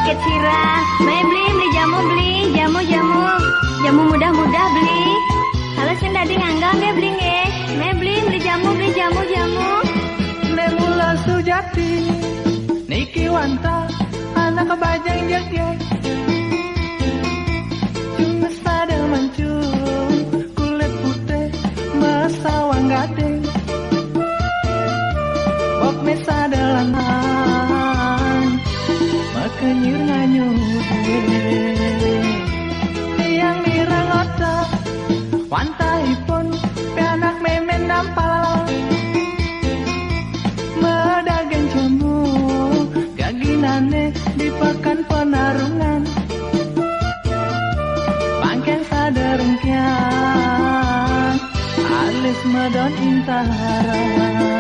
paket sirah. Beli jamu mudah-mudah beli. Kalau sendiri nganggang deh beli nggih. Beli jamu. Nemula Sujati niki wanta anak bajang jagyek. Cuma sadel mancung kulit putih masawang gading. Bok mesa dalanan makanyir nganyude. Tiang mirang otak wantahipun pianak memen nampal. Medagang jamu gaginane dipakan penarungan. Bangkeng saderengkian alis medon intahara.